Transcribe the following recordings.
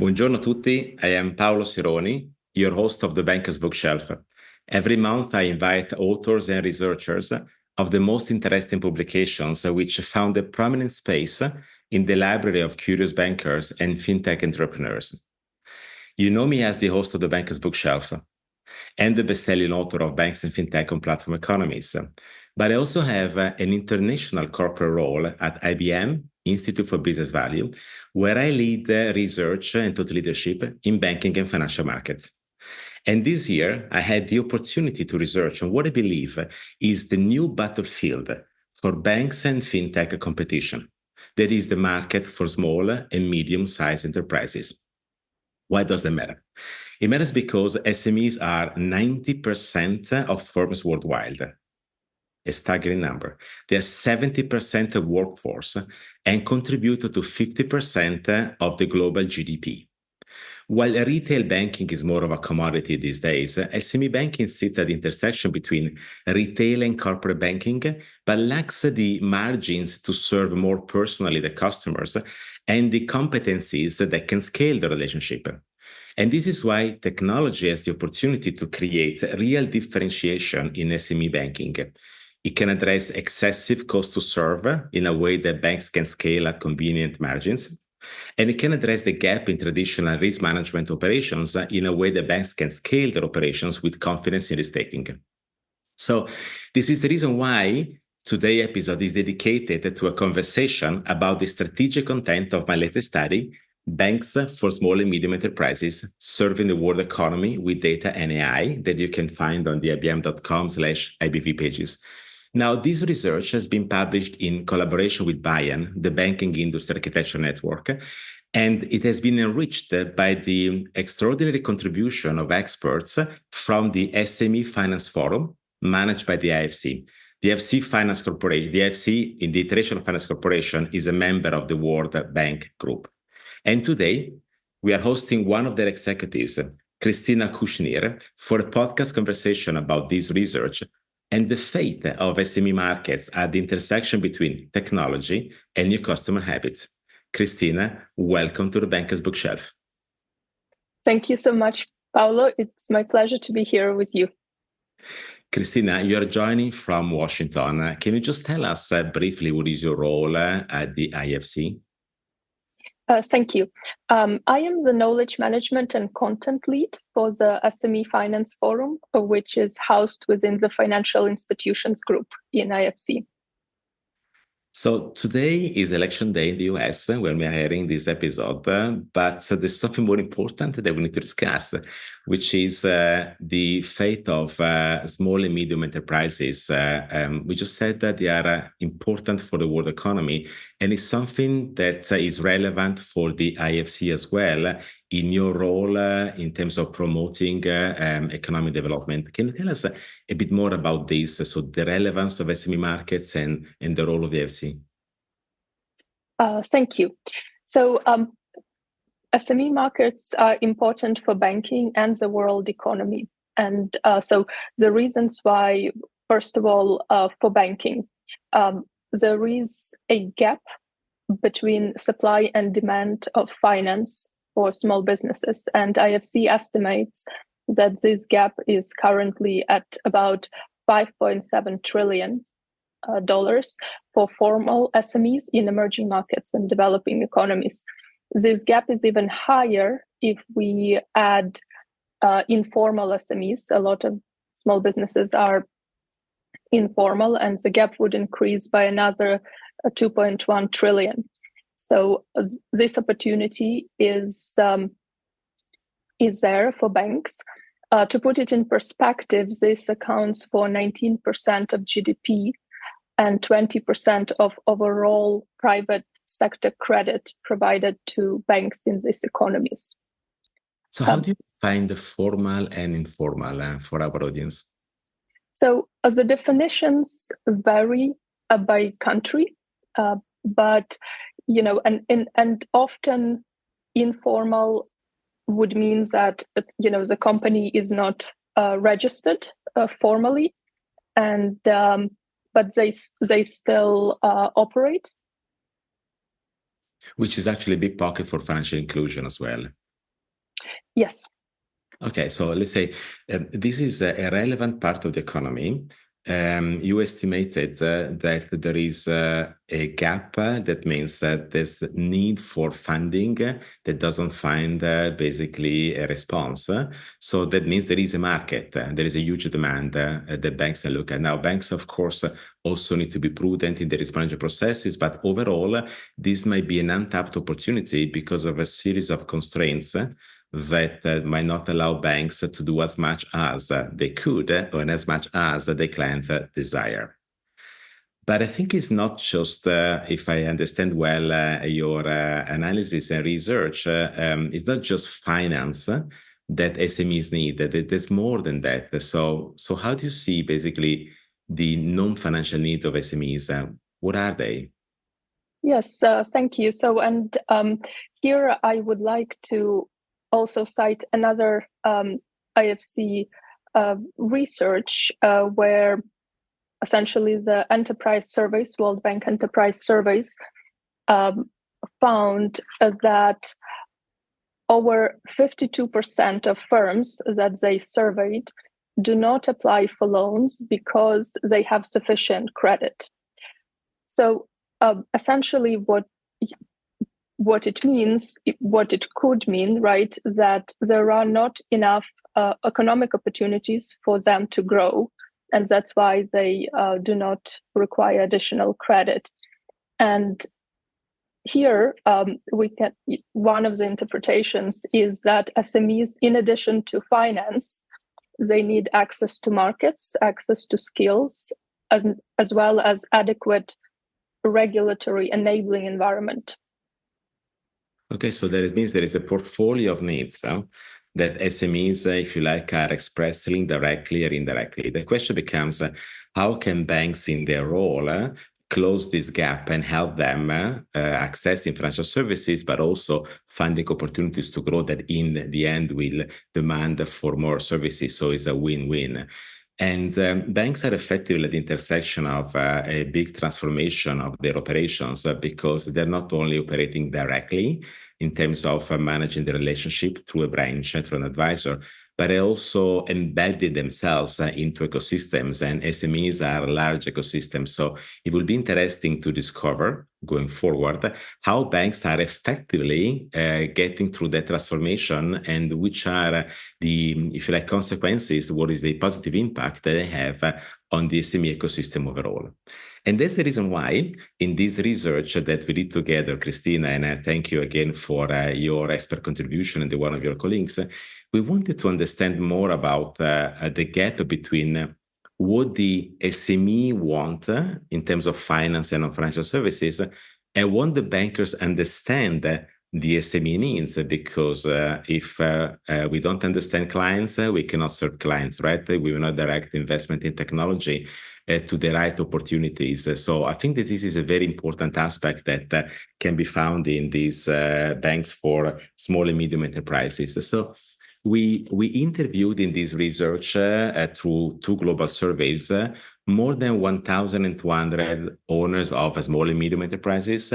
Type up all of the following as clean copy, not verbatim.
Buongiorno a tutti, I am Paolo Sironi, your host of the Banker's Bookshelf. Every month I invite authors and researchers of the most interesting publications which found a prominent space in the library of curious bankers and fintech entrepreneurs. You know me as the host of the Banker's Bookshelf and the best-selling author of Banks and Fintech on Platform Economies. But I also have an international corporate role at IBM, Institute for Business Value, where I lead research and thought leadership in banking and financial markets. And this year, I had the opportunity to research on what I believe is the new battlefield for banks and fintech competition. That is the market for small and medium-sized enterprises. Why does that matter? It matters because SMEs are 90% of firms worldwide, a staggering number. They are 70% of workforce and contribute to 50% of the global GDP. While retail banking is more of a commodity these days, SME banking sits at the intersection between retail and corporate banking, but lacks the margins to serve more personally the customers and the competencies that can scale the relationship. And this is why technology has the opportunity to create real differentiation in SME banking. It can address excessive cost to serve in a way that banks can scale at convenient margins. And it can address the gap in traditional risk management operations in a way that banks can scale their operations with confidence in risk taking. So this is the reason why today's episode is dedicated to a conversation about the strategic content of my latest study, Banks for Small and Medium Enterprises, Serving the World Economy with Data and AI, that you can find on the ibm.com/IBV pages. Now, this research has been published in collaboration with BIAN, the Banking Industry Architecture Network, and it has been enriched by the extraordinary contribution of experts from the SME Finance Forum, managed by the IFC. The IFC Finance Corporation, the IFC, in the International Finance Corporation, is a member of the World Bank Group. And today, we are hosting one of their executives, Khrystyna Kushnir, for a podcast conversation about this research and the fate of SME markets at the intersection between technology and new customer habits. Khrystyna, welcome to the Banker's Bookshelf. Thank you so much, Paolo. It's my pleasure to be here with you. Khrystyna, you're joining from Washington. Can you just tell us briefly what is your role at the IFC? Thank you. I am the Knowledge Management and Content Lead for the SME Finance Forum, which is housed within the Financial Institutions Group in IFC. So today is election day in the US when we are hearing this episode, but there's something more important that we need to discuss, which is the fate of small and medium enterprises. We just said that they are important for the world economy, and it's something that is relevant for the IFC as well in your role in terms of promoting economic development. Can you tell us a bit more about this? So the relevance of SME markets and the role of the IFC. Thank you. So SME markets are important for banking and the world economy. And so the reasons why, first of all, for banking, there is a gap between supply and demand of finance for small businesses. And IFC estimates that this gap is currently at about $5.7 trillion for formal SMEs in emerging markets and developing economies. This gap is even higher if we add informal SMEs. A lot of small businesses are informal, and the gap would increase by another 2.1 trillion. So this opportunity is there for banks. To put it in perspective, this accounts for 19% of GDP and 20% of overall private sector credit provided to banks in these economies. So how do you find the formal and informal for our audience? So the definitions vary by country, but and often informal would mean that the company is not registered formally, and but they still operate. Which is actually a big pocket for financial inclusion as well. Yes. Okay, so let's say this is a relevant part of the economy. You estimated that there is a gap. That means that there's need for funding that doesn't find basically a response. So that means there is a market. There is a huge demand that banks are looking at. Now, banks, of course, also need to be prudent in their risk management processes, but overall, this might be an untapped opportunity because of a series of constraints that might not allow banks to do as much as they could or as much as the clients desire. But I think it's not just, if I understand well your analysis and research, it's not just finance that SMEs need. There's more than that. So how do you see basically the non-financial needs of SMEs? What are they? Yes, thank you. So, and here I would like to also cite another IFC research where essentially the enterprise surveys, World Bank enterprise surveys, found that over 52% of firms that they surveyed do not apply for loans because they have sufficient credit. So essentially what it means, what it could mean, right, that there are not enough economic opportunities for them to grow, and that's why they do not require additional credit. And here, one of the interpretations is that SMEs, in addition to finance, they need access to markets, access to skills, as well as adequate regulatory enabling environment. Okay, so that means there is a portfolio of needs that SMEs, if you like, are expressing directly or indirectly. The question becomes, how can banks in their role close this gap and help them accessing financial services, but also finding opportunities to grow that in the end will demand for more services. So it's a win-win. And banks are effectively at the intersection of a big transformation of their operations because they're not only operating directly in terms of managing the relationship through a branch, through an advisor, but they also embedded themselves into ecosystems, and SMEs are large ecosystems. So it will be interesting to discover going forward how banks are effectively getting through that transformation and which are the, if you like, consequences, what is the positive impact that they have on the SME ecosystem overall. And that's the reason why in this research that we did together, Khrystyna, and I thank you again for your expert contribution and the one of your colleagues, we wanted to understand more about the gap between what the SME want in terms of finance and financial services and what the bankers understand the SME needs, because if we don't understand clients, we cannot serve clients, right? We will not direct investment in technology to the right opportunities. So I think that this is a very important aspect that can be found in these banks for small and medium enterprises. So we interviewed in this research through 2 global surveys more than 1,200 owners of small and medium enterprises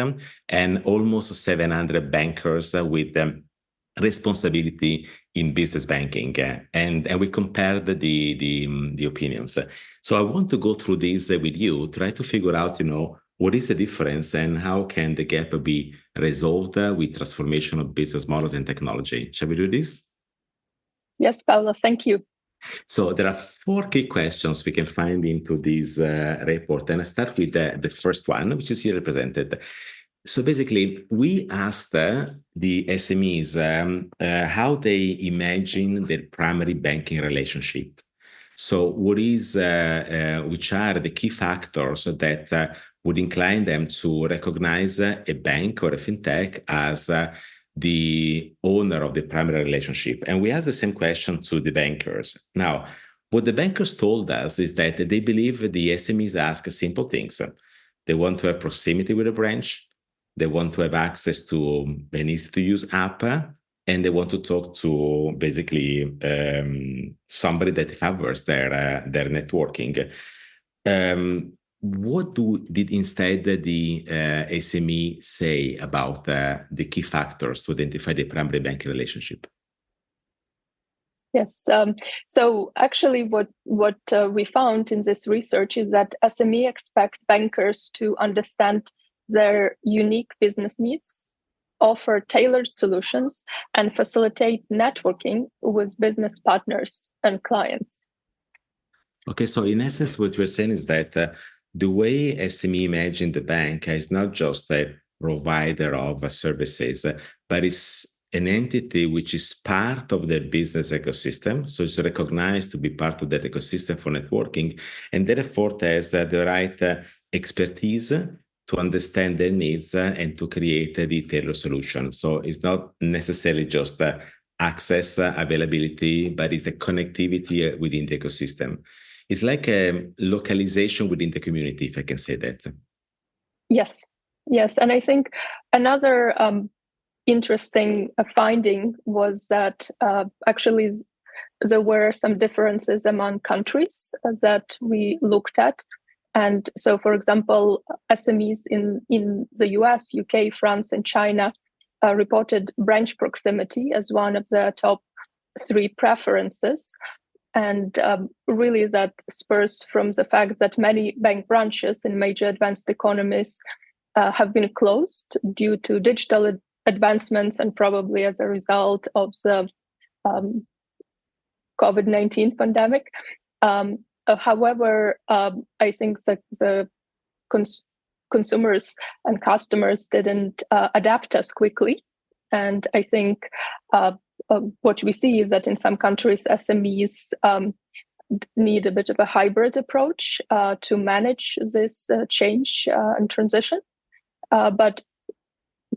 and almost 700 bankers with responsibility in business banking, and we compared the opinions. So I want to go through this with you, try to figure out, what is the difference and how can the gap be resolved with transformation of business models and technology. Shall we do this? Yes, Paolo, thank you. So there are 4 key questions we can find into this report, and I start with the first one, which is here represented. So basically, we asked the SMEs how they imagine their primary banking relationship. So what is, which are the key factors that would incline them to recognize a bank or a fintech as the owner of the primary relationship? And we asked the same question to the bankers. Now, what the bankers told us is that they believe the SMEs ask simple things. They want to have proximity with a branch. They want to have access to an easy-to-use app, and they want to talk to basically somebody that covers their networking. What did instead the SME say about the key factors to identify the primary banking relationship? Yes. So actually, what we found in this research is that SME expect bankers to understand their unique business needs, offer tailored solutions, and facilitate networking with business partners and clients. Okay, so in essence, what you're saying is that the way SME imagine the bank is not just a provider of services, but it's an entity which is part of their business ecosystem. So it's recognized to be part of that ecosystem for networking, and therefore has the right expertise to understand their needs and to create a detailed solution. So it's not necessarily just access, availability, but it's the connectivity within the ecosystem. It's like a localization within the community, if I can say that. Yes, yes. And I think another interesting finding was that actually there were some differences among countries that we looked at. And so, for example, SMEs in the US, UK, France, and China reported branch proximity as one of the top 3 preferences. And really, that spurs from the fact that many bank branches in major advanced economies have been closed due to digital advancements and probably as a result of the COVID-19 pandemic. However, I think that the consumers and customers didn't adapt as quickly. And I think what we see is that in some countries, SMEs need a bit of a hybrid approach to manage this change and transition. But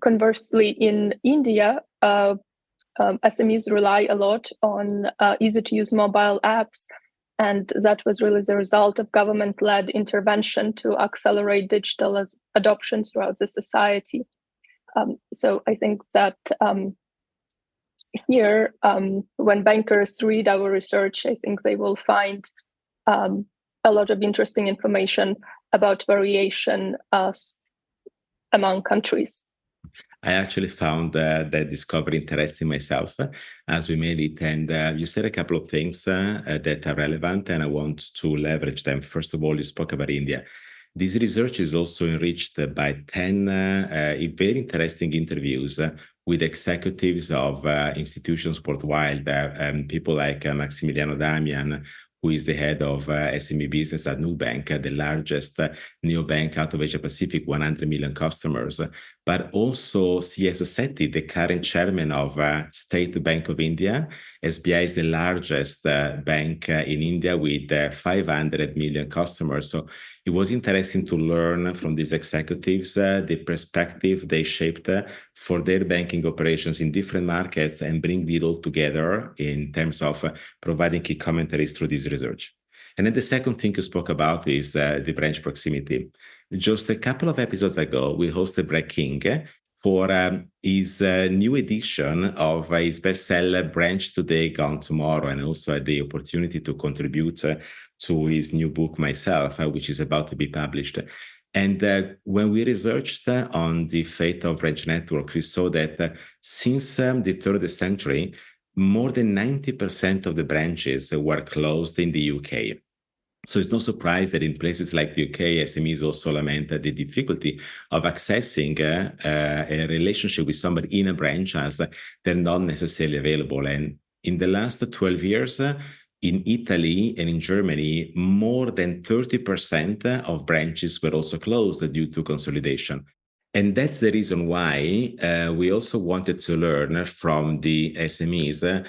conversely, in India, SMEs rely a lot on easy-to-use mobile apps, and that was really the result of government-led intervention to accelerate digital adoption throughout the society. So I think that here, when bankers read our research, I think they will find a lot of interesting information about variation among countries. I actually found that discovery interesting myself as we made it. And you said a couple of things that are relevant, and I want to leverage them. First of all, you spoke about India. This research is also enriched by 10 very interesting interviews with executives of institutions worldwide, people like Maximiliano Damian, who is the head of SME business at Nubank, the largest neobank out of Asia Pacific, 100 million customers, but also C.S. Sethi, the current chairman of State Bank of India. SBI is the largest bank in India with 500 million customers. So it was interesting to learn from these executives the perspective they shaped for their banking operations in different markets and bring it all together in terms of providing key commentaries through this research. And then the second thing you spoke about is the branch proximity. Just a couple of episodes ago, we hosted Brett King for his new edition of his bestseller, Branch Today, Gone Tomorrow, and also had the opportunity to contribute to his new book myself, which is about to be published. And when we researched on the fate of branch networks, we saw that since the third century, more than 90% of the branches were closed in the UK. So it's no surprise that in places like the UK, SMEs also lament the difficulty of accessing a relationship with somebody in a branch as they're not necessarily available. And in the last 12 years, in Italy and in Germany, more than 30% of branches were also closed due to consolidation. And that's the reason why we also wanted to learn from the SMEs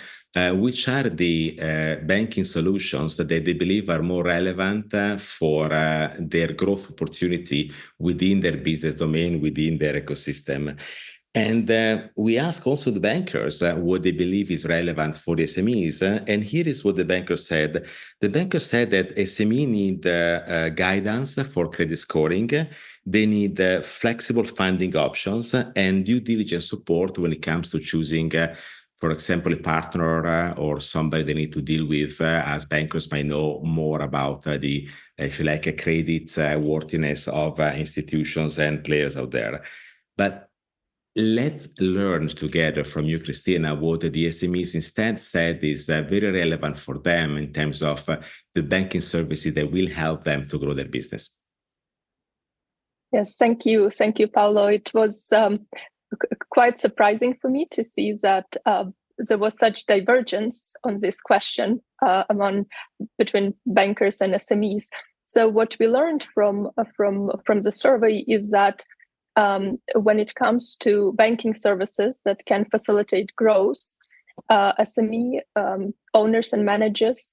which are the banking solutions that they believe are more relevant for their growth opportunity within their business domain, within their ecosystem. And we ask also the bankers what they believe is relevant for the SMEs. And here is what the banker said. The banker said that SME need guidance for credit scoring. They need flexible funding options and due diligence support when it comes to choosing for example, a partner or somebody they need to deal with, as bankers might know more about the, if you like, a credit worthiness of institutions and players out there. But let's learn together from you, Khrystyna, what the SMEs instead said is very relevant for them in terms of the banking services that will help them to grow their business. Yes, thank you. Thank you, Paolo. It was quite surprising for me to see that there was such divergence on this question between bankers and SMEs. So what we learned from the survey is that when it comes to banking services that can facilitate growth, SME owners and managers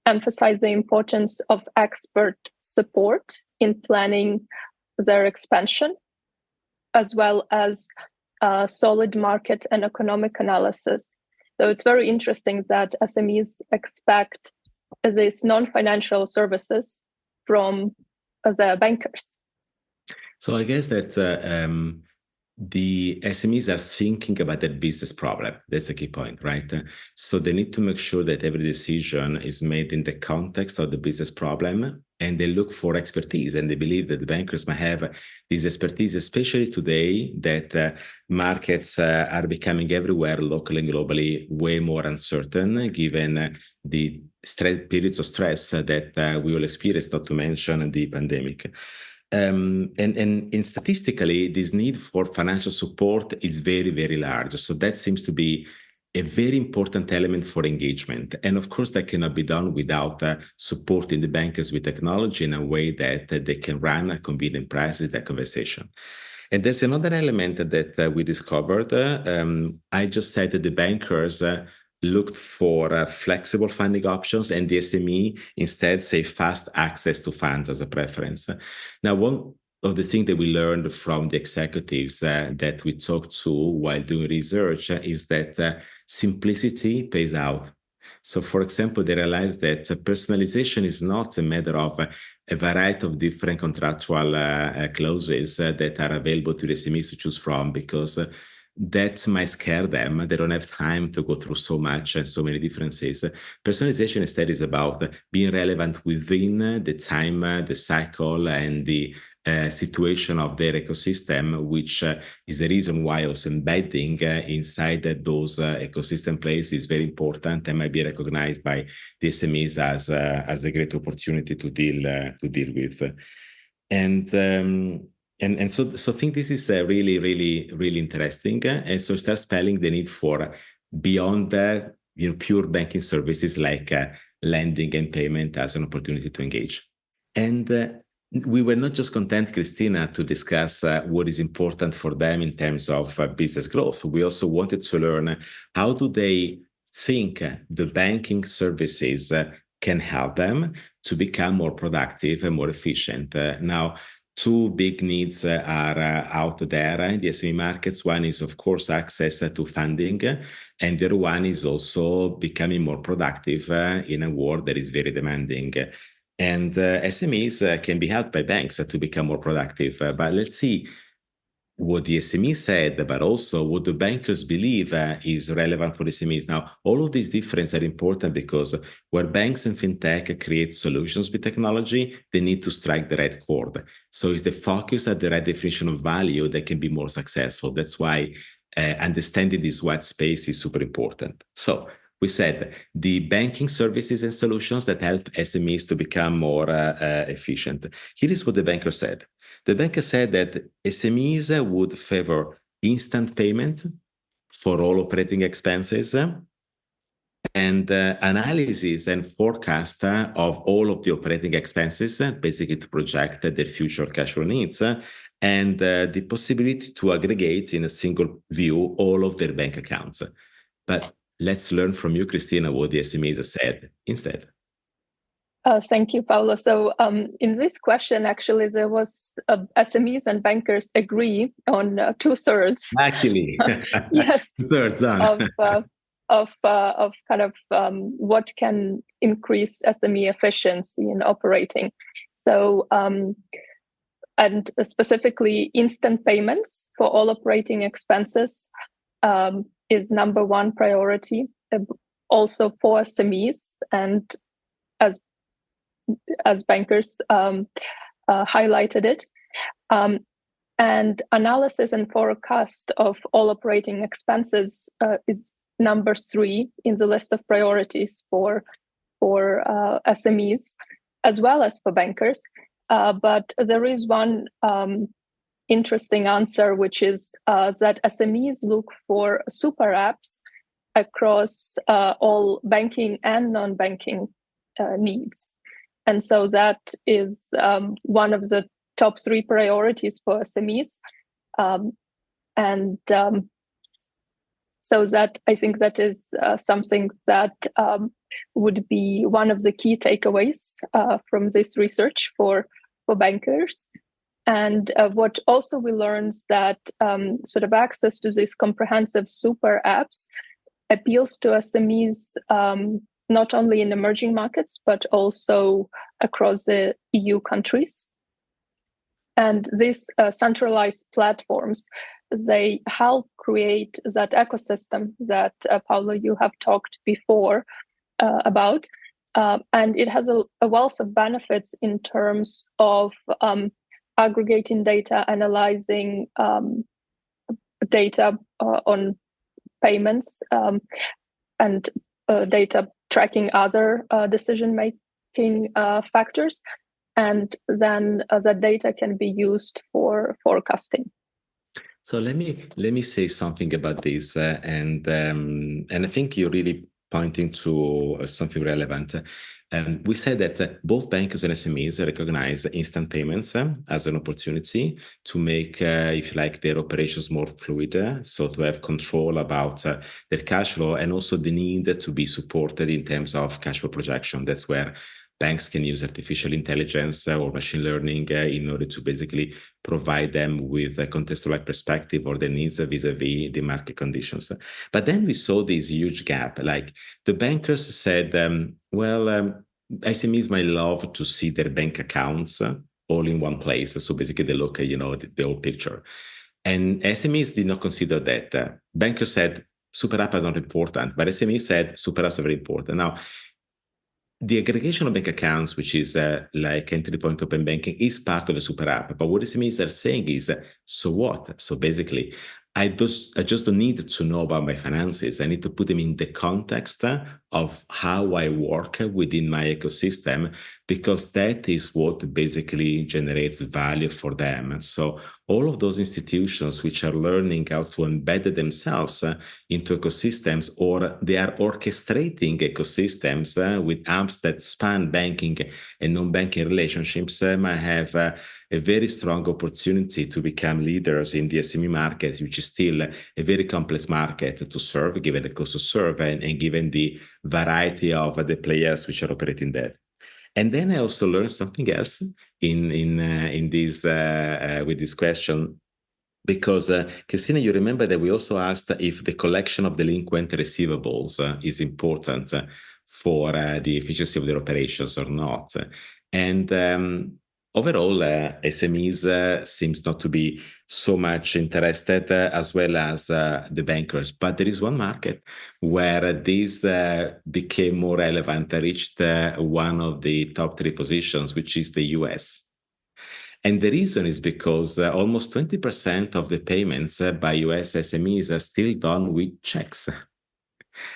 emphasize the importance of expert support in planning their expansion, as well as solid market and economic analysis. So it's very interesting that SMEs expect these non-financial services from their bankers. So I guess that the SMEs are thinking about their business problem. That's the key point, right? So they need to make sure that every decision is made in the context of the business problem, and they look for expertise, and they believe that the bankers might have this expertise, especially today that markets are becoming everywhere, locally and globally, way more uncertain, given the periods of stress that we all experience, not to mention the pandemic. And statistically, this need for financial support is very, very large. So that seems to be a very important element for engagement. And of course, that cannot be done without supporting the bankers with technology in a way that they can run at convenient prices that conversation. And there's another element that we discovered. I just said that the bankers looked for flexible funding options, and the SME instead say fast access to funds as a preference. Now, one of the things that we learned from the executives that we talked to while doing research is that simplicity pays out. So, for example, they realized that personalization is not a matter of a variety of different contractual clauses that are available to the SMEs to choose from, because that might scare them. They don't have time to go through so much and so many differences. Personalization instead is about being relevant within the time, the cycle, and the situation of their ecosystem, which is the reason why also embedding inside those ecosystem plays is very important and might be recognized by the SMEs as a great opportunity to deal with. And so I think this is really, really, really interesting. And so start spelling the need for beyond pure banking services like lending and payment as an opportunity to engage. And we were not just content, Khrystyna, to discuss what is important for them in terms of business growth. We also wanted to learn how do they think the banking services can help them to become more productive and more efficient. Now, two big needs are out there in the SME markets. One is, of course, access to funding, and the other one is also becoming more productive in a world that is very demanding. And SMEs can be helped by banks to become more productive. But let's see what the SME said, but also what the bankers believe is relevant for the SMEs. Now, all of these differences are important because where banks and fintech create solutions with technology, they need to strike the right chord. So it's the focus at the right definition of value that can be more successful. That's why understanding this white space is super important. So we said the banking services and solutions that help SMEs to become more efficient. Here is what the banker said. The banker said that SMEs would favor instant payment for all operating expenses and analysis and forecast of all of the operating expenses, basically to project their future cash flow needs, and the possibility to aggregate in a single view all of their bank accounts. But let's learn from you, Khrystyna, what the SMEs said instead. Thank you, Paolo. So in this question, actually, there was SMEs and bankers agree on 2/3. Actually, yes, 2/3 of kind of what can increase SME efficiency in operating. So and specifically, instant payments for all operating expenses is number one priority, also for SMEs, and as bankers highlighted it. And analysis and forecast of all operating expenses is number 3 in the list of priorities for SMEs, as well as for bankers. But there is one interesting answer, which is that SMEs look for super apps across all banking and non-banking needs. And so that is one of the top 3 priorities for SMEs. So that I think that is something that would be one of the key takeaways from this research for bankers. And what also we learned that sort of access to these comprehensive super apps appeals to SMEs not only in emerging markets, but also across the EU countries. And these centralized platforms, they help create that ecosystem that, Paolo, you have talked before about. And it has a wealth of benefits in terms of aggregating data, analyzing data on payments, and data tracking other decision-making factors. And then that data can be used for forecasting. So let me say something about this, and I think you're really pointing to something relevant. We said that both bankers and SMEs recognize instant payments as an opportunity to make, if you like, their operations more fluid, so to have control about their cash flow, and also the need to be supported in terms of cash flow projection. That's where banks can use artificial intelligence or machine learning in order to basically provide them with a contextualized perspective or their needs vis-a-vis the market conditions. But then we saw this huge gap. Like the bankers said, SMEs might love to see their bank accounts all in one place. So basically they look at, the whole picture. And SMEs did not consider that. Bankers said, super apps are not important, but SMEs said, super apps are very important. Now, the aggregation of bank accounts, which is like entry point open banking, is part of a super app. But what SMEs are saying is, so what? So basically, I just don't need to know about my finances. I need to put them in the context of how I work within my ecosystem, because that is what basically generates value for them. So all of those institutions which are learning how to embed themselves into ecosystems, or they are orchestrating ecosystems with apps that span banking and non-banking relationships, might have a very strong opportunity to become leaders in the SME market, which is still a very complex market to serve, given the cost to serve and given the variety of the players which are operating there. And then I also learned something else in this with this question, because Khrystyna, you remember that we also asked if the collection of delinquent receivables is important for the efficiency of their operations or not. And overall, SMEs seems not to be so much interested, as well as the bankers. But there is one market where this became more relevant, reached one of the top 3 positions, which is the US. And the reason is because almost 20% of the payments by US SMEs are still done with checks.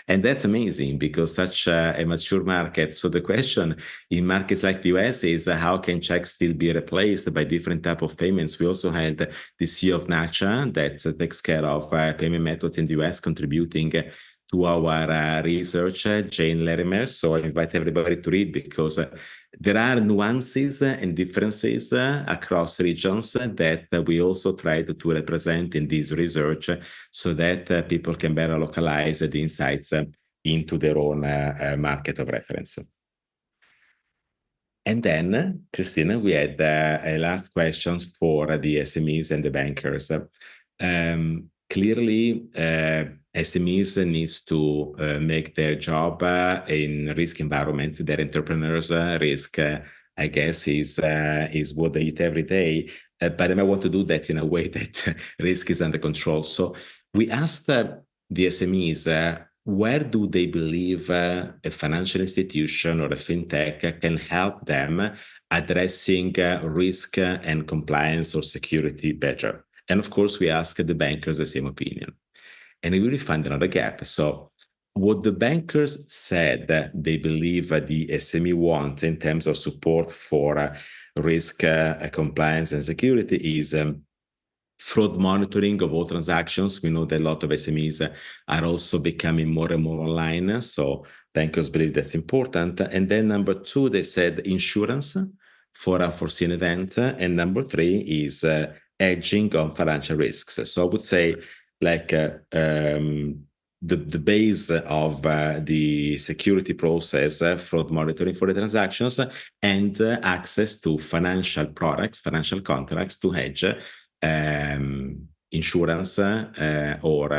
And that's amazing, because such a mature market. So the question in markets like the US is how can checks still be replaced by different type of payments? We also had the CEO of NACHA that takes care of payment methods in the US, contributing to our research, Jane Larimer. So I invite everybody to read, because there are nuances and differences across regions that we also tried to represent in this research, so that people can better localize the insights into their own market of reference. And then, Khrystyna, we had last questions for the SMEs and the bankers. Clearly, SMEs needs to make their job in risk environments. Their entrepreneurs risk, I guess, is what they eat every day. But they might want to do that in a way that risk is under control. So we asked the SMEs where do they believe a financial institution or a fintech can help them addressing risk and compliance or security better? And of course, we ask the bankers the same opinion. And we really find another gap. So what the bankers said that they believe the SME want in terms of support for risk, compliance, and security is fraud monitoring of all transactions. We know that a lot of SMEs are also becoming more and more online. So bankers believe that's important. And then number two, they said insurance for a foreseen event. And number three is hedging on financial risks. So I would say like the base of the security process, fraud monitoring for the transactions, and access to financial products, financial contracts to hedge insurance or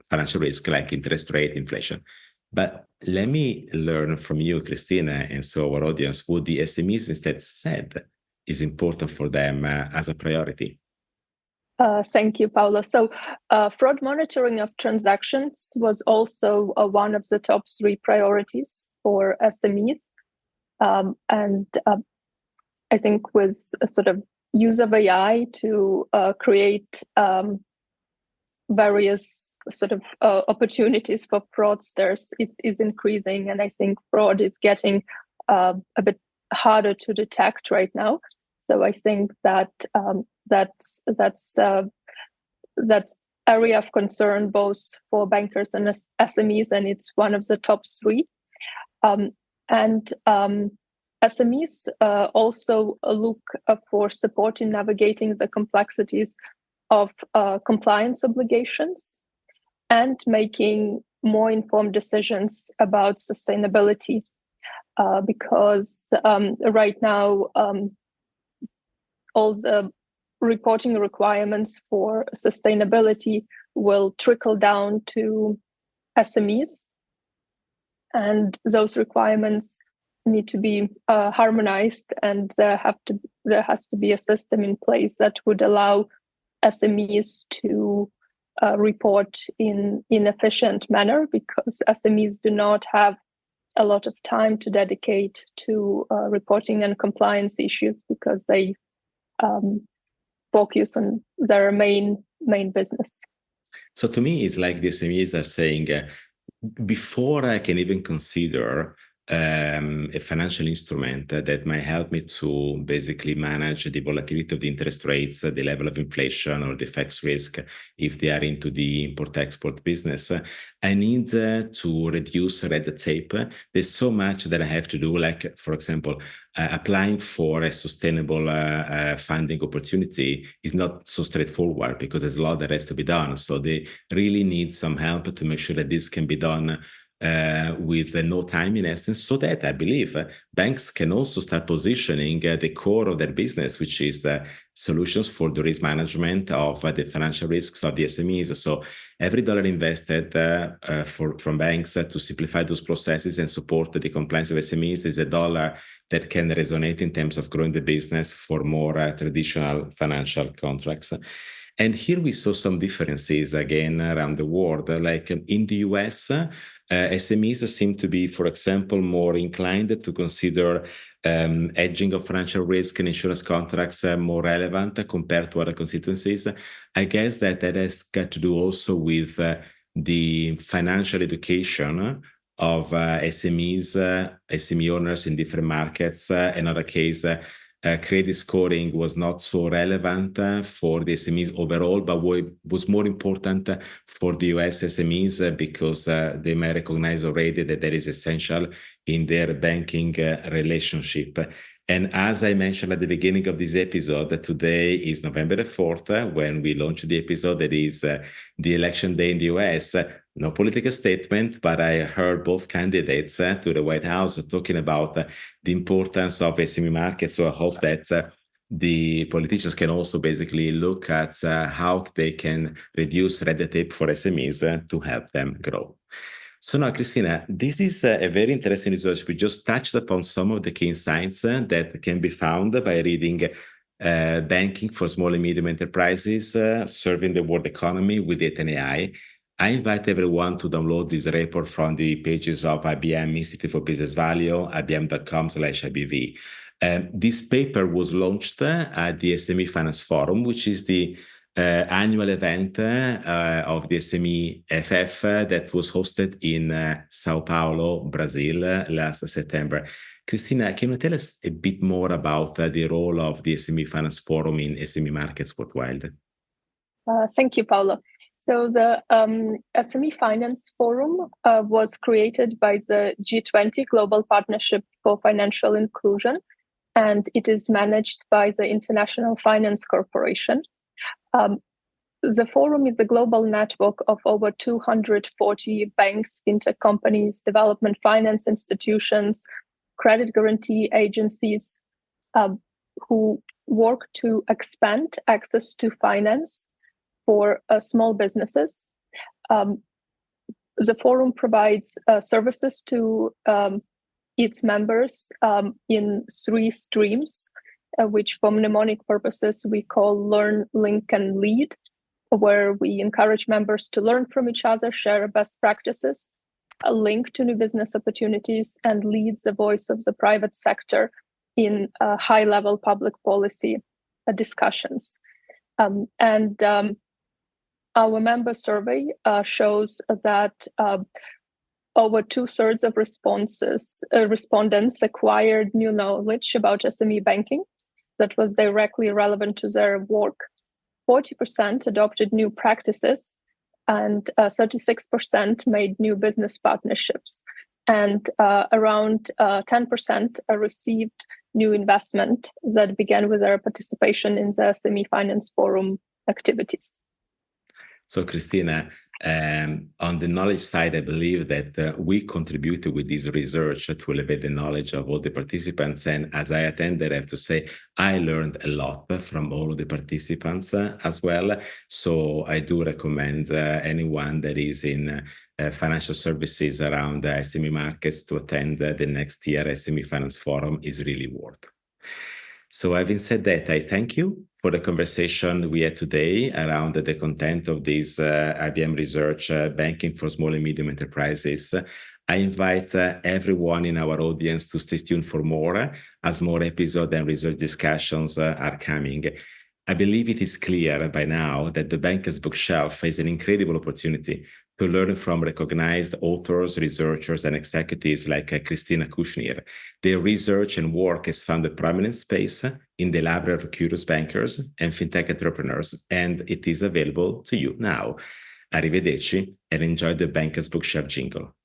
financial risk like interest rate, inflation. But let me learn from you, Khrystyna, and so our audience, what the SMEs instead said is important for them as a priority. Thank you, Paolo. So fraud monitoring of transactions was also one of the top 3 priorities for SMEs. And I think with a sort of use of AI to create various sort of opportunities for fraudsters is increasing. And I think fraud is getting a bit harder to detect right now. So I think that that's area of concern both for bankers and SMEs, and it's one of the top 3. SMEs also look for support in navigating the complexities of compliance obligations and making more informed decisions about sustainability, because right now all the reporting requirements for sustainability will trickle down to SMEs, and those requirements need to be harmonized, and there has to be a system in place that would allow SMEs to report in efficient manner, because SMEs do not have a lot of time to dedicate to reporting and compliance issues, because they focus on their main business. So to me, it's like the SMEs are saying, before I can even consider a financial instrument that might help me to basically manage the volatility of the interest rates, the level of inflation, or the FX risk if they are into the import-export business, I need to reduce red tape. There's so much that I have to do, like, for example, applying for a sustainable funding opportunity is not so straightforward because there's a lot that has to be done. So they really need some help to make sure that this can be done with no time, in essence, so that I believe banks can also start positioning the core of their business, which is solutions for the risk management of the financial risks of the SMEs. So every dollar invested from banks to simplify those processes and support the compliance of SMEs is a dollar that can resonate in terms of growing the business for more traditional financial contracts. And here we saw some differences again around the world. Like in the US, SMEs seem to be, for example, more inclined to consider hedging of financial risk and insurance contracts more relevant compared to other constituencies. I guess that has got to do also with the financial education of SMEs, SME owners in different markets. Another case, credit scoring was not so relevant for the SMEs overall, but was more important for the US SMEs because they may recognize already that that is essential in their banking relationship. And as I mentioned at the beginning of this episode, today is November the 4th, when we launched the episode. That is the election day in the US. No political statement, but I heard both candidates to the White House talking about the importance of SME markets. So I hope that the politicians can also basically look at how they can reduce red tape for SMEs to help them grow. So now, Khrystyna, this is a very interesting research. We just touched upon some of the key insights that can be found by reading Banking for Small and Medium Enterprises, Serving the World Economy with Data and AI. I invite everyone to download this report from the pages of IBM Institute for Business Value, ibm.com/IBV. This paper was launched at the SME Finance Forum, which is the annual event of the SME FF that was hosted in Sao Paulo, Brazil, last September. Khrystyna, can you tell us a bit more about the role of the SME Finance Forum in SME markets worldwide? Thank you, Paolo. So the SME Finance Forum was created by the G20 Global Partnership for Financial Inclusion, and it is managed by the International Finance Corporation. The forum is a global network of over 240 banks, fintech companies, development finance institutions, credit guarantee agencies who work to expand access to finance for small businesses. The forum provides services to its members in 3 streams, which for mnemonic purposes we call Learn, Link, and Lead, where we encourage members to learn from each other, share best practices, link to new business opportunities, and lead the voice of the private sector in high-level public policy discussions. Our member survey shows that over 2/3 of respondents acquired new knowledge about SME banking that was directly relevant to their work. 40% adopted new practices, and 36% made new business partnerships. And around 10% received new investment that began with their participation in the SME Finance Forum activities. So, Khrystyna, on the knowledge side, I believe that we contributed with this research to elevate the knowledge of all the participants. And as I attended, I have to say, I learned a lot from all of the participants as well. So I do recommend anyone that is in financial services around SME markets to attend the next year SME Finance Forum. Is really worth. So having said that, I thank you for the conversation we had today around the content of this IBM research, Banking for Small and Medium Enterprises. I invite everyone in our audience to stay tuned for more, as more episodes and research discussions are coming. I believe it is clear by now that the Banker's Bookshelf is an incredible opportunity to learn from recognized authors, researchers, and executives like Khrystyna Kushnir. Their research and work has found a prominent space in the library of curious bankers and fintech entrepreneurs, and it is available to you now. Arrivederci, and enjoy the Banker's Bookshelf jingle.